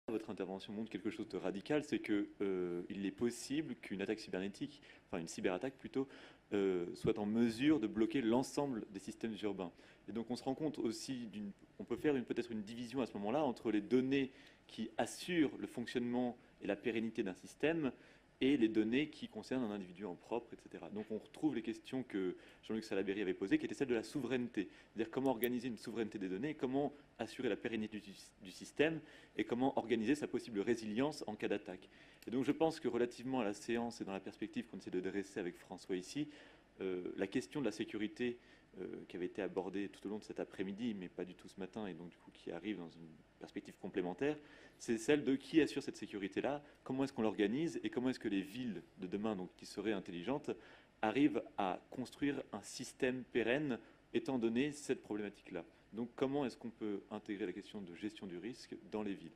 Votre intervention montre quelque chose de radical, c'est que il est possible qu'une attaque cybernétique, enfin une cyberattaque plutôt, soit en mesure de bloquer l'ensemble des systèmes urbains. Et donc on se rend compte aussi on peut faire peut-être une division à ce moment-là entre les données qui assurent le fonctionnement et la pérennité d'un système et les données qui concernent un individu en propre, etc. Donc on retrouve les questions que Jean-Luc Salaberry avait posées, qui étaient celles de la souveraineté. C'est-à-dire comment organiser une souveraineté des données, comment assurer la pérennité du système, et comment organiser sa possible résilience en cas d'attaque. Et donc je pense que relativement à la séance et dans la perspective qu'on essaie de dresser avec François ici, la question de la sécurité qui avait été abordée tout au long de cet après-midi, mais pas du tout ce matin, et donc du coup qui arrive dans une perspective complémentaire, c'est celle de qui assure cette sécurité-là, comment est-ce qu'on l'organise, et comment est-ce que les villes de demain, donc, qui seraient intelligentes, arrivent à construire un système pérenne étant donné cette problématique-là. Donc comment est-ce qu'on peut intégrer la question de gestion du risque dans les villes?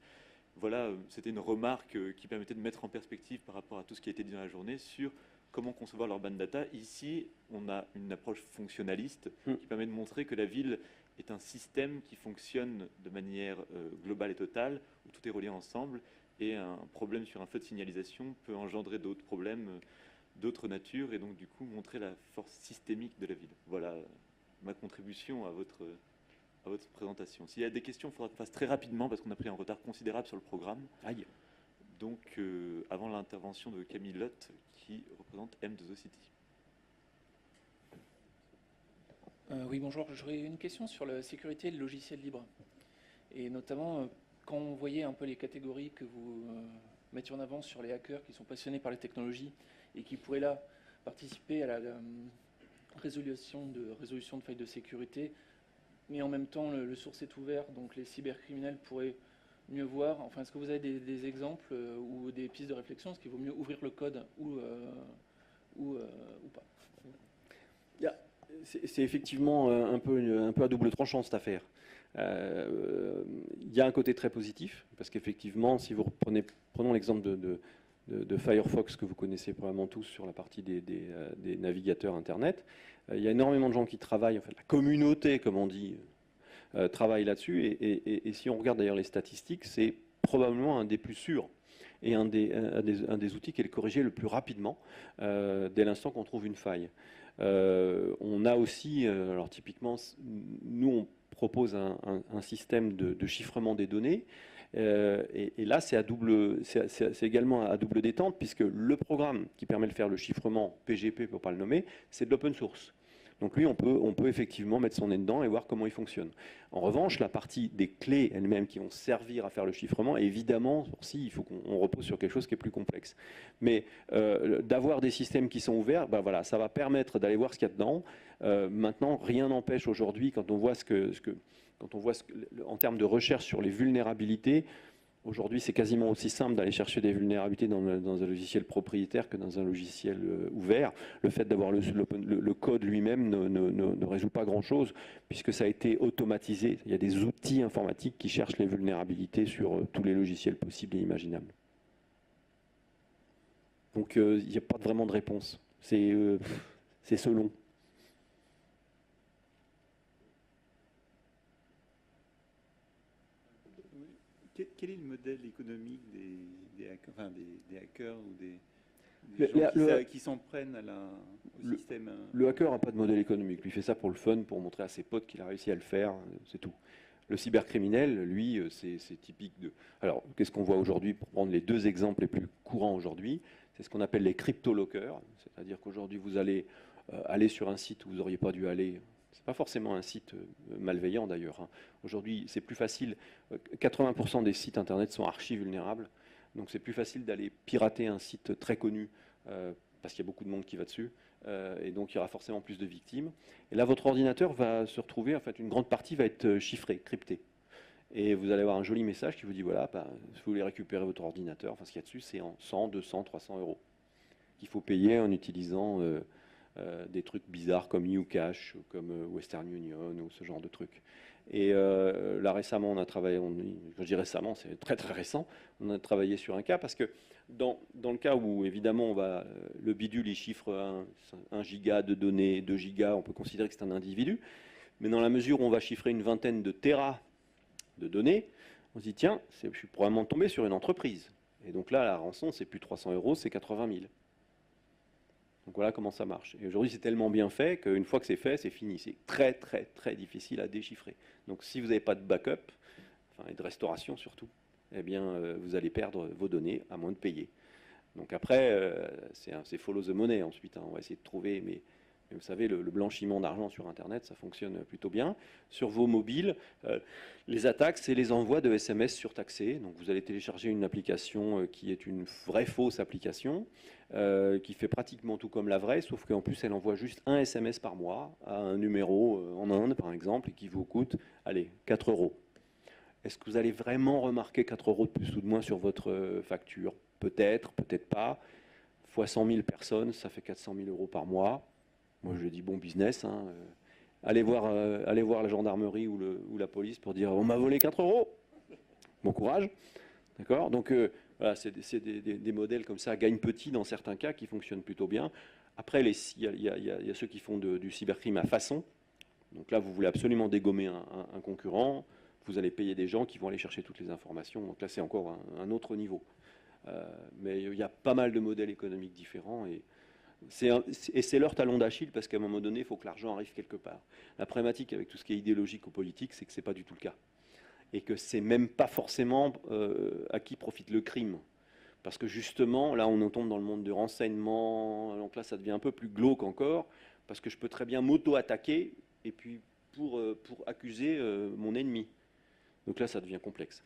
Voilà, c'était une remarque qui permettait de mettre en perspective par rapport à tout ce qui a été dit dans la journée sur comment concevoir l'urban data. Ici, on a une approche fonctionnaliste qui permet de montrer que la ville est un système qui fonctionne de manière globale et totale, où tout est relié ensemble, et un problème sur un feu de signalisation peut engendrer d'autres problèmes d'autres natures, et donc du coup montrer la force systémique de la ville. Voilà ma contribution à votre présentation. S'il y a des questions, il faudra qu'on fasse très rapidement parce qu'on a pris un retard considérable sur le programme. Aïe. Donc, avant l'intervention de Camille Lotte, qui représente M2O City. Oui, bonjour. J'aurais une question sur la sécurité et le logiciel libre. Et notamment, quand on voyait un peu les catégories que vous mettiez en avant sur les hackers qui sont passionnés par les technologies et qui pourraient là participer à la résolution de failles de sécurité, mais en même temps, le source est ouvert, donc les cybercriminels pourraient mieux voir. Enfin, est-ce que vous avez des exemples ou des pistes de réflexion? Est-ce qu'il vaut mieux ouvrir le code ou pas? C'est effectivement un peu à double tranchant cette affaire. Il y a un côté très positif, parce qu'effectivement, si vous prenons l'exemple de Firefox, que vous connaissez probablement tous sur la partie des navigateurs Internet, il y a énormément de gens qui travaillent, en fait, la communauté, comme on dit, travaille là-dessus, et si on regarde d'ailleurs les statistiques, c'est probablement un des plus sûrs, et un des outils qui est le corrigé le plus rapidement, dès l'instant qu'on trouve une faille. On a aussi, alors typiquement, nous on propose un système de chiffrement des données, et là c'est également à double détente, puisque le programme qui permet de faire le chiffrement PGP, pour ne pas le nommer, c'est de l'open source. Donc lui, on peut effectivement mettre son nez dedans et voir comment il fonctionne. En revanche, la partie des clés elles-mêmes qui vont servir à faire le chiffrement, évidemment, il faut qu'on repose sur quelque chose qui est plus complexe. Mais d'avoir des systèmes qui sont ouverts, ben voilà, ça va permettre d'aller voir ce qu'il y a dedans. Maintenant, rien n'empêche aujourd'hui, quand on voit en termes de recherche sur les vulnérabilités, aujourd'hui, c'est quasiment aussi simple d'aller chercher des vulnérabilités dans un logiciel propriétaire que dans un logiciel ouvert. Le fait d'avoir le code lui-même ne résout pas grand-chose, puisque ça a été automatisé. Il y a des outils informatiques qui cherchent les vulnérabilités sur tous les logiciels possibles et imaginables. Donc, il n'y a pas vraiment de réponse. C'est selon. Quel est le modèle économique des hackers ou des gens qui s'en prennent au système? Le hacker n'a pas de modèle économique. Lui, il fait ça pour le fun, pour montrer à ses potes qu'il a réussi à le faire, c'est tout. Le cybercriminel, lui, c'est typique de... Alors, qu'est-ce qu'on voit aujourd'hui? Pour prendre les deux exemples les plus courants aujourd'hui, c'est ce qu'on appelle les crypto-lockers. C'est-à-dire qu'aujourd'hui, vous allez aller sur un site où vous n'auriez pas dû aller. C'est pas forcément un site malveillant d'ailleurs, hein. Aujourd'hui, c'est plus facile. 80% des sites internet sont archi-vulnérables. Donc c'est plus facile d'aller pirater un site très connu parce qu'il y a beaucoup de monde qui va dessus. Et donc il y aura forcément plus de victimes. Et là, votre ordinateur va se retrouver, en fait, une grande partie va être chiffrée, cryptée. Et vous allez avoir un joli message qui vous dit, voilà, si vous voulez récupérer votre ordinateur, enfin ce qu'il y a dessus, c'est en 100, 200, 300 euros qu'il faut payer en utilisant des trucs bizarres comme Ucash, comme Western Union ou ce genre de trucs. Et là récemment, on a travaillé, quand je dis récemment, c'est très très récent, on a travaillé sur un cas parce que dans le cas où évidemment le bidule il chiffre 1 giga de données, 2 gigas, on peut considérer que c'est un individu, mais dans la mesure où on va chiffrer une vingtaine de téras de données, On se dit, tiens, je suis probablement tombé sur une entreprise. Et donc là, la rançon, c'est plus 300 €, c'est 80 000. Donc voilà comment ça marche. Et aujourd'hui, c'est tellement bien fait qu'une fois que c'est fait, c'est fini. C'est très, très, très difficile à déchiffrer. Donc si vous n'avez pas de backup, enfin, et de restauration surtout, eh bien, vous allez perdre vos données à moins de payer. Donc après, c'est follow the money ensuite. Hein. On va essayer de trouver, mais vous savez, le blanchiment d'argent sur Internet, ça fonctionne plutôt bien. Sur vos mobiles, les attaques, c'est les envois de SMS surtaxés. Donc vous allez télécharger une application qui est une vraie fausse application, qui fait pratiquement tout comme la vraie, sauf qu'en plus, elle envoie juste un SMS par mois à un numéro en Inde, par exemple, et qui vous coûte, allez, 4 €. Est-ce que vous allez vraiment remarquer 4 € de plus ou de moins sur votre facture? Peut-être, peut-être pas. Fois 100 000 personnes, ça fait 400 000 € par mois. Moi, je dis bon business. Hein. Allez voir la gendarmerie ou la police pour dire on m'a volé 4 €. Bon courage. D'accord. Donc, voilà, c'est des modèles comme ça, gagne petit dans certains cas, qui fonctionnent plutôt bien. Après, il y a ceux qui font du cybercrime à façon. Donc là, vous voulez absolument dégommer un concurrent. Vous allez payer des gens qui vont aller chercher toutes les informations. Donc là, c'est encore un autre niveau. Mais il y a pas mal de modèles économiques différents. Et c'est leur talon d'Achille parce qu'à un moment donné, il faut que l'argent arrive quelque part. La problématique avec tout ce qui est idéologique ou politique, c'est que ce n'est pas du tout le cas. Et que c'est même pas forcément à qui profite le crime. Parce que justement, là, on tombe dans le monde du renseignement. Donc là, ça devient un peu plus glauque encore. Parce que je peux très bien m'auto-attaquer et puis pour accuser mon ennemi. Donc là, ça devient complexe.